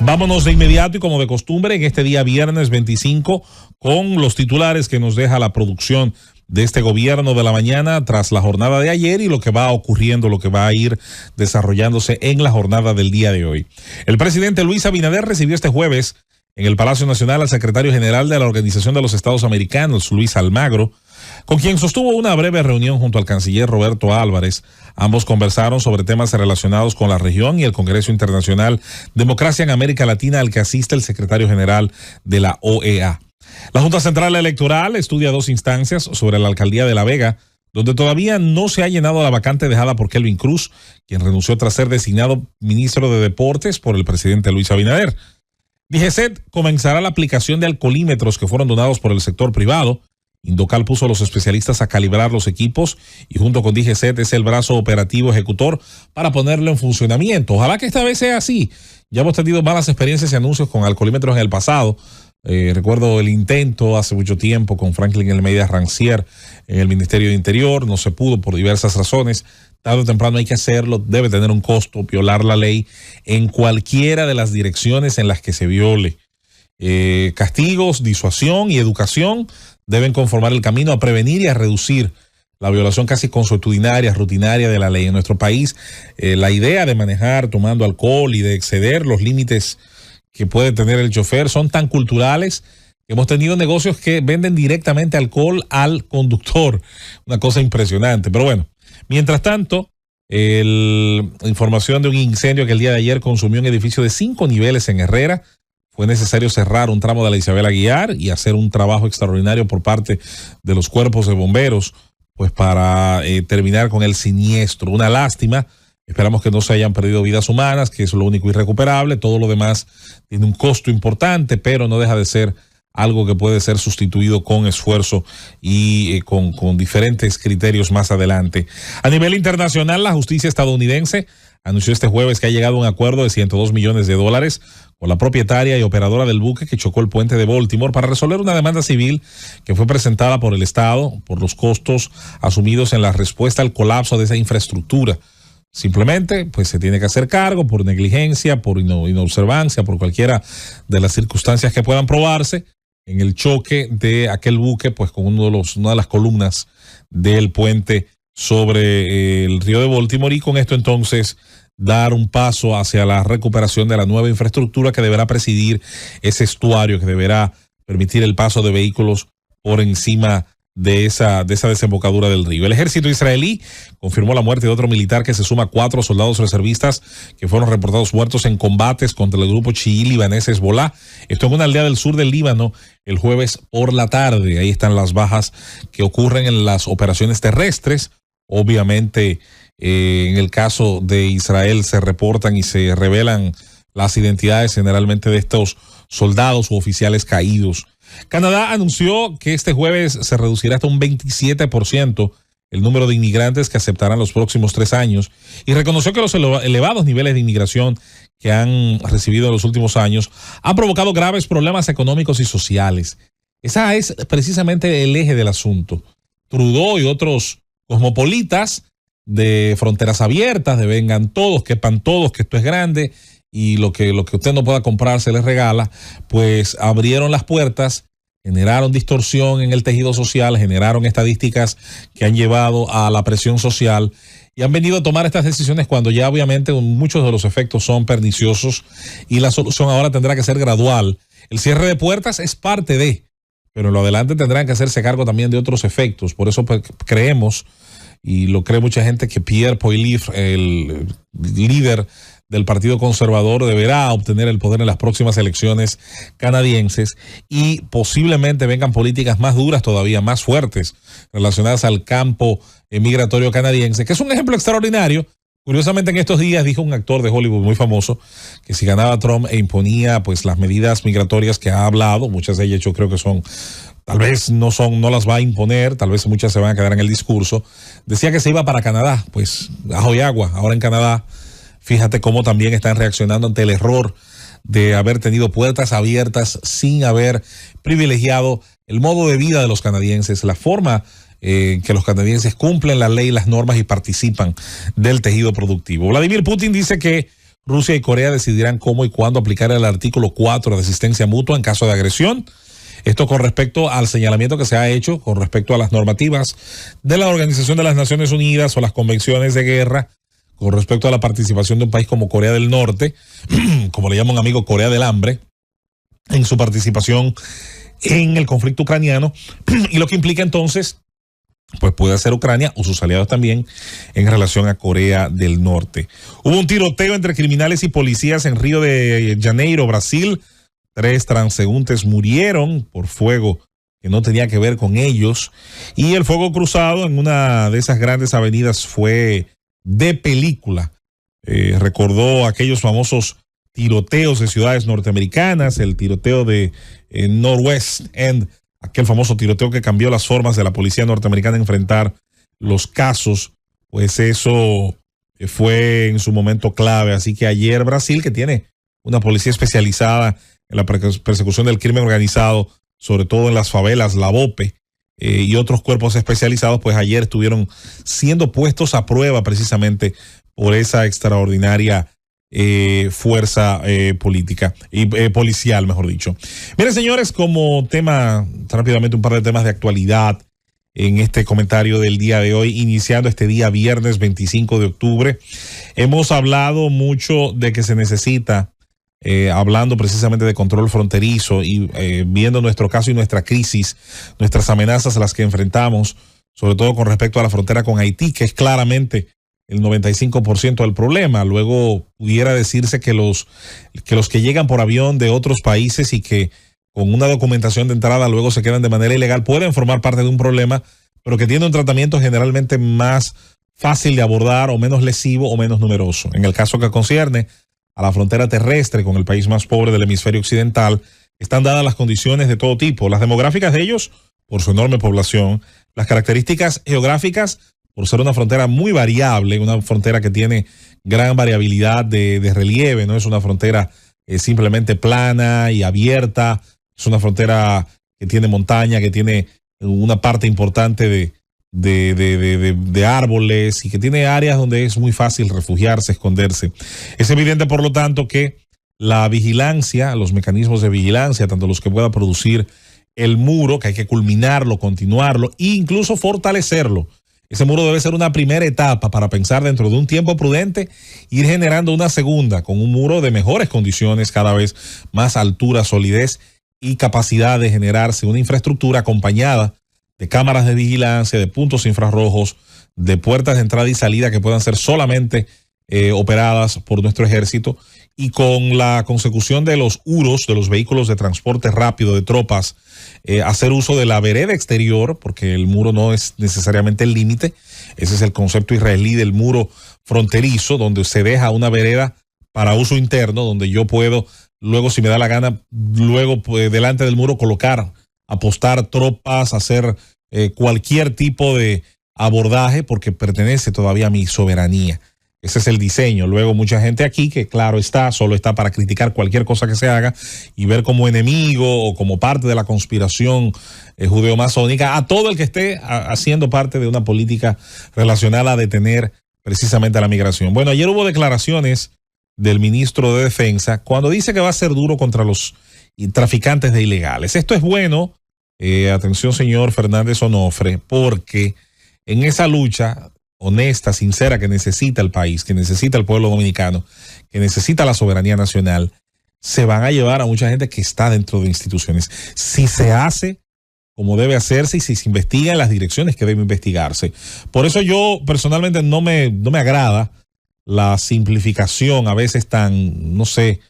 Vámonos de inmediato y como de costumbre en este día viernes 25 con los titulares que nos deja la producción de este gobierno de la mañana tras la jornada de ayer y lo que va ocurriendo, lo que va a ir desarrollándose en la jornada del día de hoy. El presidente Luis Abinader recibió este jueves en el Palacio Nacional al secretario general de la Organización de los Estados Americanos, Luis Almagro, con quien sostuvo una breve reunión junto al canciller Roberto Álvarez. Ambos conversaron sobre temas relacionados con la región y el Congreso Internacional Democracia en América Latina, al que asiste el secretario general de la OEA. La Junta Central Electoral estudia 2 instancias sobre la alcaldía de La Vega, donde todavía no se ha llenado la vacante dejada por Kelvin Cruz, quien renunció tras ser designado ministro de Deportes por el presidente Luis Abinader. DGCET comenzará la aplicación de alcoholímetros que fueron donados por el sector privado. Indocal puso a los especialistas a calibrar los equipos y junto con DGCET es el brazo operativo ejecutor para ponerlo en funcionamiento. Ojalá que esta vez sea así. Ya hemos tenido malas experiencias y anuncios con alcoholímetros en el pasado. Recuerdo el intento hace mucho tiempo con Franklin Almeida Rancière en el Ministerio de Interior. No se pudo por diversas razones. Tarde o temprano hay que hacerlo. Debe tener un costo violar la ley en cualquiera de las direcciones en las que se viole. Castigos, disuasión y educación deben conformar el camino a prevenir y a reducir la violación casi consuetudinaria, rutinaria de la ley. En nuestro país, la idea de manejar tomando alcohol y de exceder los límites que puede tener el chofer son tan culturales que hemos tenido negocios que venden directamente alcohol al conductor. Una cosa impresionante. Pero bueno, mientras tanto, información de un incendio que el día de ayer consumió un edificio de 5 niveles en Herrera. Fue necesario cerrar un tramo de la Isabel Aguiar y hacer un trabajo extraordinario por parte de los cuerpos de bomberos, pues para terminar con el siniestro. Una lástima. Esperamos que no se hayan perdido vidas humanas, que es lo único irrecuperable. Todo lo demás tiene un costo importante, pero no deja de ser algo que puede ser sustituido con esfuerzo y con diferentes criterios más adelante. A nivel internacional, la justicia estadounidense anunció este jueves que ha llegado a un acuerdo de $102 millones con la propietaria y operadora del buque que chocó el puente de Baltimore para resolver una demanda civil que fue presentada por el Estado por los costos asumidos en la respuesta al colapso de esa infraestructura. Simplemente, pues se tiene que hacer cargo por negligencia, por inobservancia, por cualquiera de las circunstancias que puedan probarse en el choque de aquel buque, pues con una de las columnas del puente sobre el río de Baltimore, y con esto entonces dar un paso hacia la recuperación de la nueva infraestructura que deberá presidir ese estuario, que deberá permitir el paso de vehículos por encima de esa desembocadura del río. El ejército israelí confirmó la muerte de otro militar que se suma a 4 soldados reservistas que fueron reportados muertos en combates contra el grupo chií libanés Hezbollah. Esto en una aldea del sur del Líbano el jueves por la tarde. Ahí están las bajas que ocurren en las operaciones terrestres. Obviamente, en el caso de Israel se reportan y se revelan las identidades generalmente de estos soldados u oficiales caídos. Canadá anunció que este jueves se reducirá hasta un 27% el número de inmigrantes que aceptarán los próximos 3 años y reconoció que los elevados niveles de inmigración que han recibido en los últimos años han provocado graves problemas económicos y sociales. Esa es precisamente el eje del asunto. Trudeau y otros cosmopolitas de fronteras abiertas, de vengan todos, quepan todos, que esto es grande y lo que usted no pueda comprar se les regala, pues abrieron las puertas, generaron distorsión en el tejido social, generaron estadísticas que han llevado a la presión social y han venido a tomar estas decisiones cuando ya obviamente muchos de los efectos son perniciosos y la solución ahora tendrá que ser gradual. El cierre de puertas es parte de, pero en lo adelante tendrán que hacerse cargo también de otros efectos. Por eso pues, creemos, y lo cree mucha gente, que Pierre Poilievre, el líder del Partido Conservador, deberá obtener el poder en las próximas elecciones canadienses y posiblemente vengan políticas más duras todavía, más fuertes, relacionadas al campo migratorio canadiense, que es un ejemplo extraordinario. Curiosamente, en estos días dijo un actor de Hollywood muy famoso que si ganaba Trump e imponía pues las medidas migratorias que ha hablado, muchas de ellas yo creo que son, tal vez no las va a imponer, tal vez muchas se van a quedar en el discurso, decía que se iba para Canadá, pues ajo y agua, ahora en Canadá. Fíjate cómo también están reaccionando ante el error de haber tenido puertas abiertas sin haber privilegiado el modo de vida de los canadienses, la forma que los canadienses cumplen la ley, las normas y participan del tejido productivo. Vladimir Putin dice que Rusia y Corea decidirán cómo y cuándo aplicar el artículo 4 de asistencia mutua en caso de agresión. Esto con respecto al señalamiento que se ha hecho con respecto a las normativas de la Organización de las Naciones Unidas o las convenciones de guerra con respecto a la participación de un país como Corea del Norte, como le llama un amigo Corea del Hambre, en su participación en el conflicto ucraniano, y lo que implica entonces, pues puede ser Ucrania o sus aliados también en relación a Corea del Norte. Hubo un tiroteo entre criminales y policías en Río de Janeiro, Brasil. 3 transeúntes murieron por fuego que no tenía que ver con ellos, y el fuego cruzado en una de esas grandes avenidas fue de película. Recordó aquellos famosos tiroteos de ciudades norteamericanas, el tiroteo de Northwest End, aquel famoso tiroteo que cambió las formas de la policía norteamericana a enfrentar los casos. Pues eso fue en su momento clave. Así que ayer Brasil, que tiene una policía especializada en la persecución del crimen organizado, sobre todo en las favelas, la BOPE, y otros cuerpos especializados, pues ayer estuvieron siendo puestos a prueba precisamente por esa extraordinaria fuerza política y policial, mejor dicho. Miren, señores, como tema, rápidamente un par de temas de actualidad en este comentario del día de hoy, iniciando este día viernes 25 de octubre. Hemos hablado mucho de que se necesita, hablando precisamente de control fronterizo y viendo nuestro caso y nuestra crisis, nuestras amenazas a las que enfrentamos, sobre todo con respecto a la frontera con Haití, que es claramente el 95% del problema. Luego pudiera decirse que los que llegan por avión de otros países y que con una documentación de entrada luego se quedan de manera ilegal pueden formar parte de un problema, pero que tiene un tratamiento generalmente más fácil de abordar o menos lesivo o menos numeroso. En el caso que concierne a la frontera terrestre con el país más pobre del hemisferio occidental, están dadas las condiciones de todo tipo, las demográficas de ellos por su enorme población, las características geográficas por ser una frontera muy variable, una frontera que tiene gran variabilidad de relieve, no es una frontera simplemente plana y abierta, es una frontera que tiene montaña, que tiene una parte importante de árboles y que tiene áreas donde es muy fácil refugiarse, esconderse. Es evidente, por lo tanto, que la vigilancia, los mecanismos de vigilancia, tanto los que pueda producir el muro, que hay que culminarlo, continuarlo e incluso fortalecerlo. Ese muro debe ser una primera etapa para pensar dentro de un tiempo prudente, ir generando una segunda con un muro de mejores condiciones, cada vez más altura, solidez y capacidad de generarse una infraestructura acompañada de cámaras de vigilancia, de puntos infrarrojos, de puertas de entrada y salida que puedan ser solamente operadas por nuestro ejército, y con la consecución de los UROS, de los vehículos de transporte rápido de tropas, hacer uso de la vereda exterior, porque el muro no es necesariamente el límite. Ese es el concepto israelí del muro fronterizo, donde se deja una vereda para uso interno, donde yo puedo, luego si me da la gana, luego pues, delante del muro colocar, apostar tropas, hacer cualquier tipo de abordaje, porque pertenece todavía a mi soberanía. Ese es el diseño. Luego mucha gente aquí que claro está, solo está para criticar cualquier cosa que se haga y ver como enemigo o como parte de la conspiración judeo-masónica a todo el que esté haciendo parte de una política relacionada a detener precisamente a la migración. Bueno, ayer hubo declaraciones del ministro de Defensa cuando dice que va a ser duro contra los traficantes de ilegales. Esto es bueno, atención señor Fernández Onofre, porque en esa lucha honesta, sincera que necesita el país, que necesita el pueblo dominicano, que necesita la soberanía nacional, se van a llevar a mucha gente que está dentro de instituciones. Si se hace como debe hacerse y si se investiga en las direcciones que debe investigarse. Por eso yo personalmente no me agrada la simplificación a veces tan, no sé,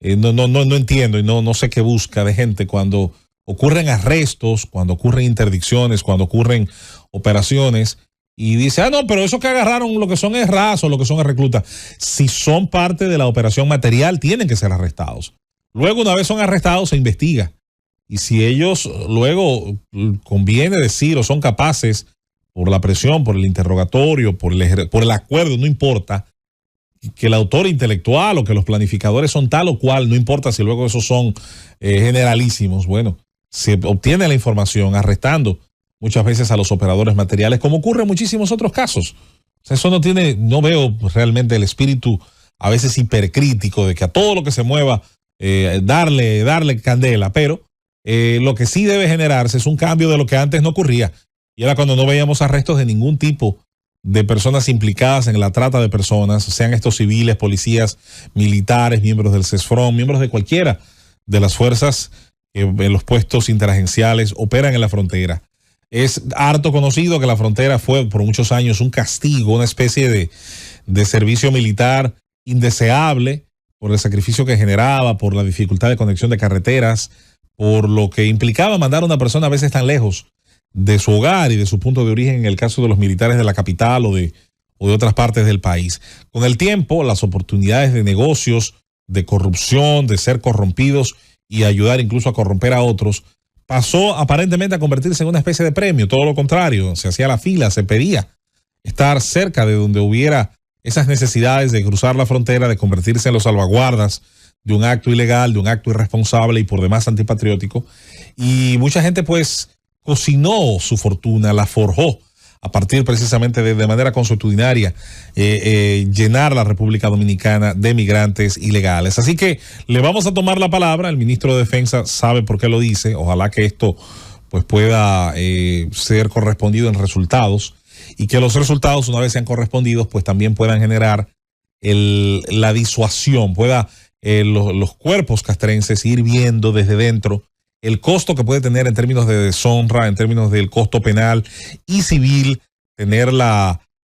no entiendo y no sé qué busca de gente cuando ocurren arrestos, cuando ocurren interdicciones, cuando ocurren operaciones. Y dice, no, pero eso que agarraron lo que son es raso, lo que son es reclutas. Si son parte de la operación material, tienen que ser arrestados. Luego, una vez son arrestados, se investiga. Y si ellos luego conviene decir o son capaces, por la presión, por el interrogatorio, por el acuerdo, no importa, que el autor intelectual o que los planificadores son tal o cual, no importa si luego esos son generalísimos. Bueno, se obtiene la información arrestando muchas veces a los operadores materiales, como ocurre en muchísimos otros casos. O sea, eso no veo realmente el espíritu a veces hipercrítico de que a todo lo que se mueva, darle candela, pero lo que sí debe generarse es un cambio de lo que antes no ocurría. Y era cuando no veíamos arrestos de ningún tipo de personas implicadas en la trata de personas, sean estos civiles, policías, militares, miembros del CESFRON, miembros de cualquiera de las fuerzas que en los puestos interagenciales operan en la frontera. Es harto conocido que la frontera fue por muchos años un castigo, una especie de servicio militar indeseable por el sacrificio que generaba, por la dificultad de conexión de carreteras, por lo que implicaba mandar a una persona a veces tan lejos de su hogar y de su punto de origen en el caso de los militares de la capital o de otras partes del país. Con el tiempo, las oportunidades de negocios, de corrupción, de ser corrompidos y ayudar incluso a corromper a otros, pasó aparentemente a convertirse en una especie de premio. Todo lo contrario, se hacía la fila, se pedía estar cerca de donde hubiera esas necesidades de cruzar la frontera, de convertirse en los salvaguardas de un acto ilegal, de un acto irresponsable y por demás antipatriótico. Y mucha gente pues cocinó su fortuna, la forjó a partir precisamente de manera consuetudinaria, llenar la República Dominicana de migrantes ilegales. Así que le vamos a tomar la palabra. El ministro de Defensa sabe por qué lo dice. Ojalá que esto pues pueda ser correspondido en resultados y que los resultados, una vez sean correspondidos, pues también puedan generar la disuasión, pueda los cuerpos castrenses ir viendo desde dentro el costo que puede tener en términos de deshonra, en términos del costo penal y civil, tener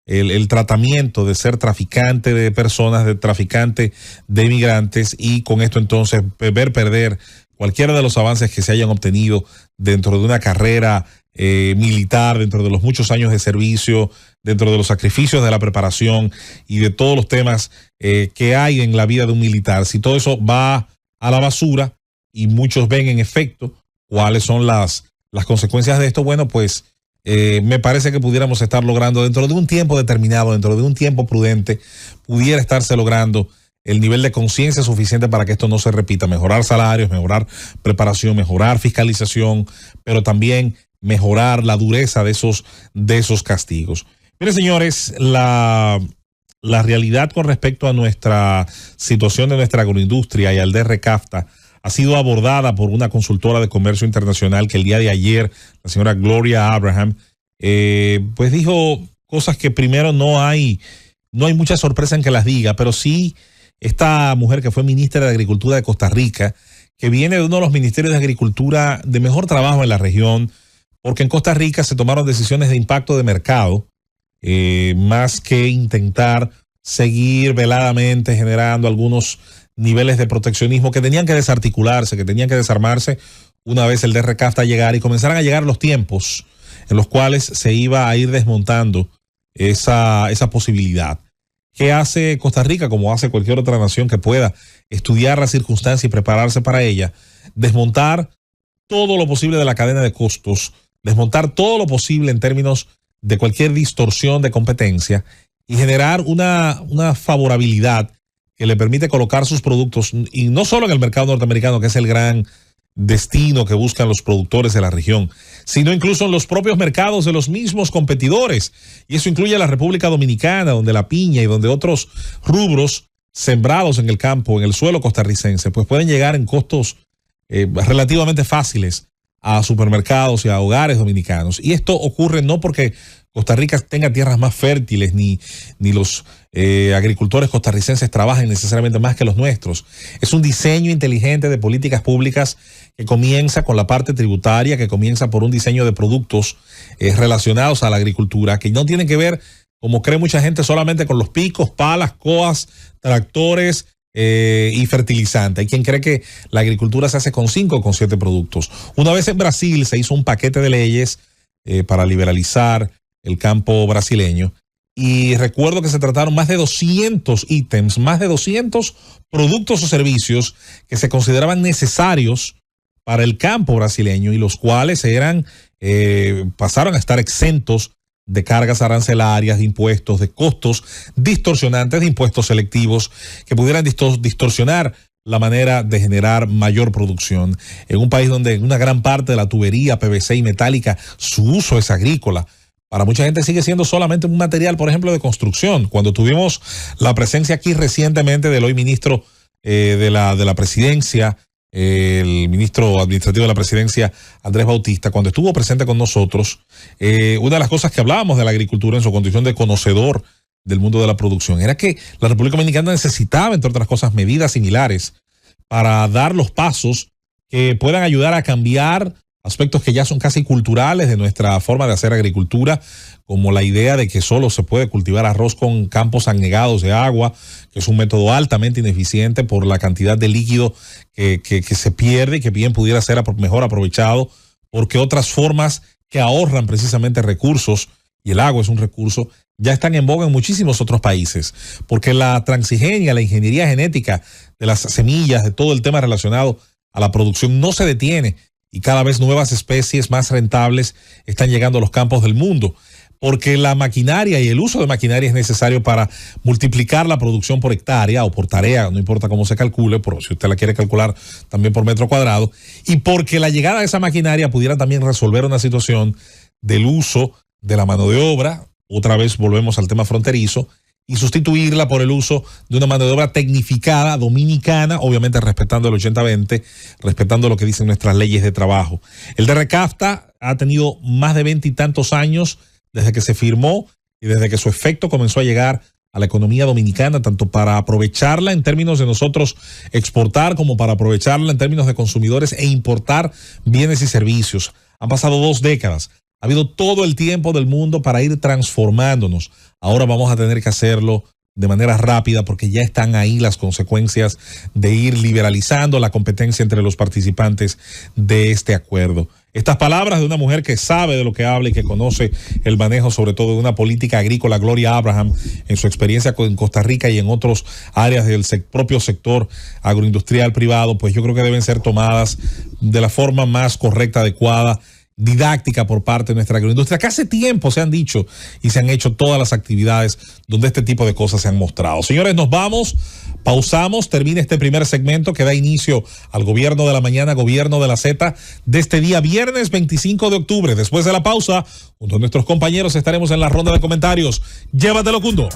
el tratamiento de ser traficante de personas, de traficante de migrantes, y con esto entonces ver perder cualquiera de los avances que se hayan obtenido dentro de una carrera militar, dentro de los muchos años de servicio, dentro de los sacrificios de la preparación y de todos los temas que hay en la vida de un militar. Si todo eso va a la basura, y muchos ven en efecto cuáles son las consecuencias de esto, bueno, pues me parece que pudiéramos estar logrando dentro de un tiempo determinado, dentro de un tiempo prudente, pudiera estarse logrando el nivel de conciencia suficiente para que esto no se repita. Mejorar salarios, mejorar preparación, mejorar fiscalización, pero también mejorar la dureza de esos castigos. Miren, señores, la realidad con respecto a nuestra situación de nuestra agroindustria y al DRCAFTA ha sido abordada por una consultora de comercio internacional que el día de ayer, la señora Gloria Abraham, pues dijo cosas que primero no hay mucha sorpresa en que las diga, pero sí esta mujer que fue ministra de Agricultura de Costa Rica, que viene de uno de los ministerios de Agricultura de mejor trabajo en la región, porque en Costa Rica se tomaron decisiones de impacto de mercado, más que intentar seguir veladamente generando algunos niveles de proteccionismo que tenían que desarticularse, que tenían que desarmarse una vez el DRCAFTA llegara y comenzaran a llegar los tiempos en los cuales se iba a ir desmontando esa posibilidad. ¿Qué hace Costa Rica, como hace cualquier otra nación que pueda estudiar la circunstancia y prepararse para ella? Desmontar todo lo posible de la cadena de costos, desmontar todo lo posible en términos de cualquier distorsión de competencia y generar una favorabilidad que le permite colocar sus productos, y no solo en el mercado norteamericano, que es el gran destino que buscan los productores de la región, sino incluso en los propios mercados de los mismos competidores. Y eso incluye a la República Dominicana, donde la piña y donde otros rubros sembrados en el campo, en el suelo costarricense, pues pueden llegar en costos relativamente fáciles a supermercados y a hogares dominicanos. Y esto ocurre no porque Costa Rica tenga tierras más fértiles, ni los agricultores costarricenses trabajen necesariamente más que los nuestros. Es un diseño inteligente de políticas públicas que comienza con la parte tributaria, que comienza por un diseño de productos relacionados a la agricultura, que no tienen que ver, como cree mucha gente, solamente con los picos, palas, coas, tractores y fertilizante. Hay quien cree que la agricultura se hace con 5 o con 7 productos. Una vez en Brasil se hizo un paquete de leyes para liberalizar el campo brasileño, y recuerdo que se trataron más de 200 ítems, más de 200 productos o servicios que se consideraban necesarios para el campo brasileño y los cuales pasaron a estar exentos de cargas arancelarias, de impuestos, de costos distorsionantes, de impuestos selectivos que pudieran distorsionar la manera de generar mayor producción. En un país donde una gran parte de la tubería PVC y metálica, su uso es agrícola, para mucha gente sigue siendo solamente un material, por ejemplo, de construcción. Cuando tuvimos la presencia aquí recientemente del hoy ministro de la presidencia, el ministro administrativo de la presidencia, Andrés Bautista, cuando estuvo presente con nosotros, una de las cosas que hablábamos de la agricultura en su condición de conocedor del mundo de la producción era que la República Dominicana necesitaba, entre otras cosas, medidas similares para dar los pasos que puedan ayudar a cambiar aspectos que ya son casi culturales de nuestra forma de hacer agricultura, como la idea de que solo se puede cultivar arroz con campos anegados de agua, que es un método altamente ineficiente por la cantidad de líquido que se pierde y que bien pudiera ser mejor aprovechado, porque otras formas que ahorran precisamente recursos, y el agua es un recurso, ya están en boga en muchísimos otros países, porque la transgenia, la ingeniería genética de las semillas, de todo el tema relacionado a la producción no se detiene, y cada vez nuevas especies más rentables están llegando a los campos del mundo, porque la maquinaria y el uso de maquinaria es necesario para multiplicar la producción por hectárea o por tarea, no importa cómo se calcule, pero si usted la quiere calcular también por metro cuadrado, y porque la llegada de esa maquinaria pudiera también resolver una situación del uso de la mano de obra. Otra vez volvemos al tema fronterizo, y sustituirla por el uso de una mano de obra tecnificada, dominicana, obviamente respetando el 80-20, respetando lo que dicen nuestras leyes de trabajo. El DRCAFTA ha tenido más de 20 y tantos años desde que se firmó y desde que su efecto comenzó a llegar a la economía dominicana, tanto para aprovecharla en términos de nosotros exportar, como para aprovecharla en términos de consumidores e importar bienes y servicios. Han pasado 2 décadas. Ha habido todo el tiempo del mundo para ir transformándonos. Ahora vamos a tener que hacerlo de manera rápida porque ya están ahí las consecuencias de ir liberalizando la competencia entre los participantes de este acuerdo. Estas palabras de una mujer que sabe de lo que habla y que conoce el manejo sobre todo de una política agrícola, Gloria Abraham, en su experiencia en Costa Rica y en otros áreas del propio sector agroindustrial privado, pues yo creo que deben ser tomadas de la forma más correcta, adecuada, didáctica por parte de nuestra agroindustria, que hace tiempo se han dicho y se han hecho todas las actividades donde este tipo de cosas se han mostrado. Señores, nos vamos, pausamos, termina este primer segmento que da inicio al Gobierno de la Mañana, Gobierno de la Z, de este día viernes 25 de octubre. Después de la pausa, junto a nuestros compañeros estaremos en la ronda de comentarios. Llévatelo, Cundo.